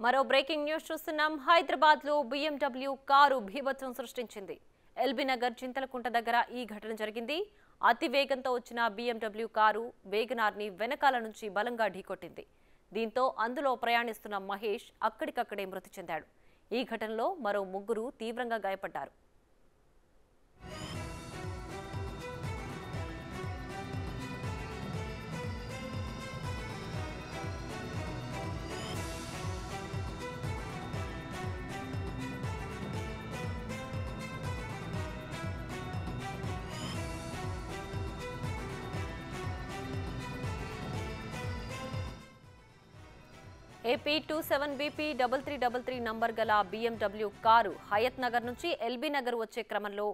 మరో breaking news చూస్తున్నాం. హైదరాబాద్ లో BMW కారు భీభత్సం సృష్టించింది. ఎల్బీ నగర్ చింతలకుంట దగ్గర ఈ ఘటన జరిగింది. అతి వేగంతో వచ్చిన BMW కారు వేగనార్ ని వెనకాల నుంచి బలంగా ఢీకొట్టింది. దీంతో అందులో ప్రయాణిస్తున్న మహేష్ అక్కడికక్కడే మృతి చెందాడు. ఈ ఘటనలో మరో ముగ్గురు తీవ్రంగా గాయపడ్డారు. AP 27BP 3333 నంబర్ గల BMW కారు హయత్ నగర్ నుంచి ఎల్బీ నగర్ వచ్చే క్రమంలో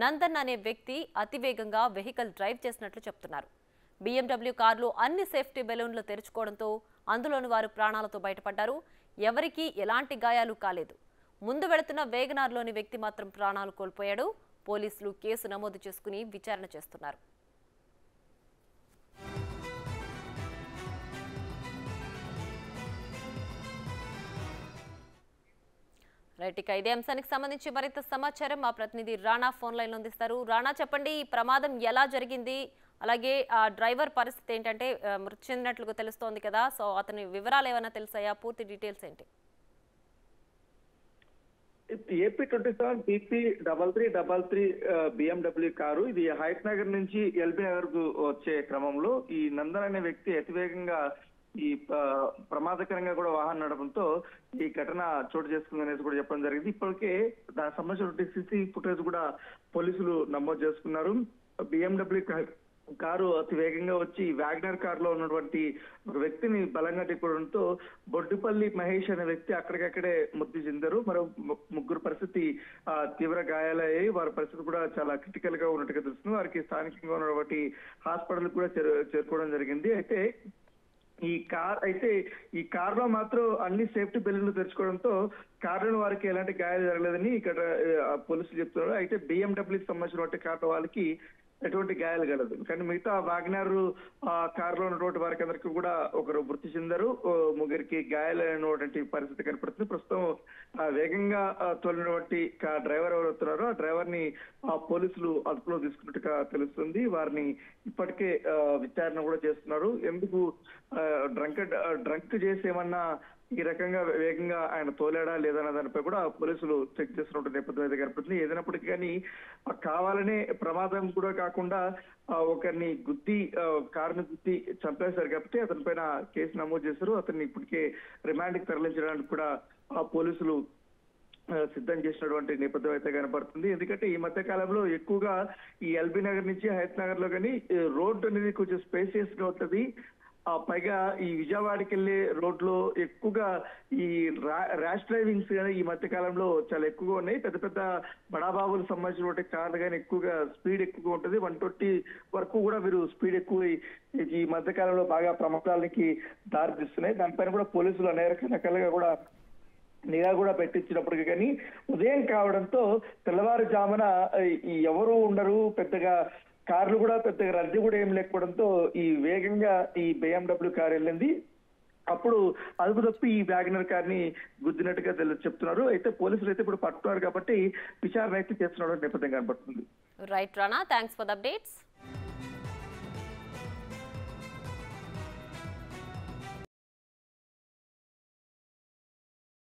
నందన్ అనే వ్యక్తి అతివేగంగా వెహికల్ డ్రైవ్ చేసినట్లు చెప్తున్నారు. BMW కారులో అన్ని సేఫ్టీ బెలూన్లు తెరుచుకోవడంతో అందులోని వారు ప్రాణాలతో బయటపడ్డారు. ఎవరికీ ఎలాంటి గాయాలు కాలేదు. ముందు వెళుతున్న వేగనార్లోని వ్యక్తి మాత్రం ప్రాణాలు కోల్పోయాడు. పోలీసులు కేసు నమోదు చేసుకుని విచారణ చేస్తున్నారు. రైట్, ఇక ఇదే అంశానికి సంబంధించి మరింత సమాచారం మా ప్రతినిధి రాణా ఫోన్ లైన్ లో అందిస్తారు. రాణా, చెప్పండి, ఈ ప్రమాదం ఎలా జరిగింది, అలాగే ఆ డ్రైవర్ పరిస్థితి ఏంటంటే మృతి చెందినట్లుగా తెలుస్తోంది కదా, సో అతని వివరాలు ఏమైనా తెలుసాయా? పూర్తి డీటెయిల్స్ ఏంటి? AP 27BP 3333 BMW కారు ఇది హయత్ నగర్ నుంచి ఎల్బీ నగర్ కు వచ్చే క్రమంలో ఈ నందన్ అనే వ్యక్తి అతివేగంగా ఈ ప్రమాదకరంగా కూడా వాహనం నడపడంతో ఈ ఘటన చోటు చేసుకుందనేసి కూడా చెప్పడం జరిగింది. ఇప్పటికే దానికి సంబంధించిన CC ఫుటేజ్ కూడా పోలీసులు నమోదు చేసుకున్నారు. BMW కారు అతి వేగంగా వచ్చి వ్యాగనర్ కారులో ఉన్నటువంటి ఒక వ్యక్తిని బలంగా ఢీకొనడంతో బొడ్డుపల్లి మహేష్ అనే వ్యక్తి అక్కడికక్కడే మృతి చెందారు. మరో ముగ్గురు పరిస్థితి తీవ్ర గాయాలయ్యాయి. వారి పరిస్థితి కూడా చాలా క్రిటికల్ గా ఉన్నట్టుగా తెలుస్తుంది. వారికి స్థానికంగా ఉన్నటువంటి హాస్పిటల్ కూడా చేరుకోవడం జరిగింది. అయితే ఈ కారులో మాత్రం అన్ని సేఫ్టీ బెలూన్లు తెరుచుకోవడంతో కారులో వారికి ఎలాంటి గాయాలు జరగలేదని ఇక్కడ పోలీసులు చెప్తున్నారు. అయితే BMWకి సంబంధించిన కారు వాళ్ళకి ఎటువంటి గాయాలు కలదు. కానీ మిగతా వాగనర్ కారులో ఉన్నటువంటి వారికి అందరికీ కూడా ఒకరు మృతి చెందారు. ముగ్గురికి గాయాలైనటువంటి పరిస్థితి కనపడుతుంది. ప్రస్తుతం వేగంగా తోలినటువంటి డ్రైవర్ ఎవరు అవుతున్నారో ఆ డ్రైవర్ ని పోలీసులు అదుపులో తీసుకున్నట్టుగా తెలుస్తుంది. వారిని ఇప్పటికే విచారణ కూడా చేస్తున్నారు. ఎందుకు డ్రంక్ చేసి ఏమన్నా ఈ రకంగా వేగంగా ఆయన తోలాడా లేదన్న దానిపై కూడా పోలీసులు చెక్ చేస్తున్నటువంటి నేపథ్యం అయితే కనపడుతుంది. ఏదైనప్పటికీ కానీ కావాలనే ప్రమాదం కూడా కాకుండా ఒకరిని కారుని గుద్ది చంపేశారు కాబట్టి అతని పైన కేసు నమోదు చేశారు. అతన్ని ఇప్పటికే రిమాండ్కి తరలించడానికి కూడా పోలీసులు సిద్ధం చేసినటువంటి నేపథ్యం అయితే కనపడుతుంది. ఎందుకంటే ఈ మధ్య కాలంలో ఎక్కువగా ఈ ఎల్బీ నగర్ నుంచి హయత్ నగర్ లో కానీ రోడ్డు అనేది కొంచెం స్పేసియస్ గా ఉంటుంది. పైగా ఈ విజయవాడకి వెళ్లే రోడ్ లో ఎక్కువగా ఈ ర్యాష్ డ్రైవింగ్స్ కానీ ఈ మధ్య కాలంలో చాలా ఎక్కువగా ఉన్నాయి. పెద్ద పెద్ద బడాబాబులకు సంబంధించినటువంటి కార్లు కానీ ఎక్కువగా స్పీడ్ ఎక్కువగా ఉంటుంది. 120 వరకు కూడా వీరు స్పీడ్ ఎక్కువ ఈ మధ్య కాలంలో బాగా ప్రమాదాలకి దారితీస్తున్నాయి. దానిపైన కూడా పోలీసులు అనేక రకాలుగా కూడా నిఘా కూడా పెట్టించినప్పటికీ కానీ ఉదయం కావడంతో తెల్లవారుజామున ఎవరు ఉండరు, పెద్దగా కార్లు కూడా పెద్దగా రద్దీ కూడా ఏం లేకపోవడంతో ఈ వేగంగా ఈ BMW కారు వెళ్ళింది. అప్పుడు అదుపు తప్పి ఈ వ్యాగనర్ కార్ని గుద్దినట్టుగా చెప్తున్నారు. అయితే పోలీసులు అయితే ఇప్పుడు పట్టుకున్నారు కాబట్టి విచారణ అయితే చేస్తున్న నేపథ్యం కనబడుతుంది. Right Rana, thanks for the updates.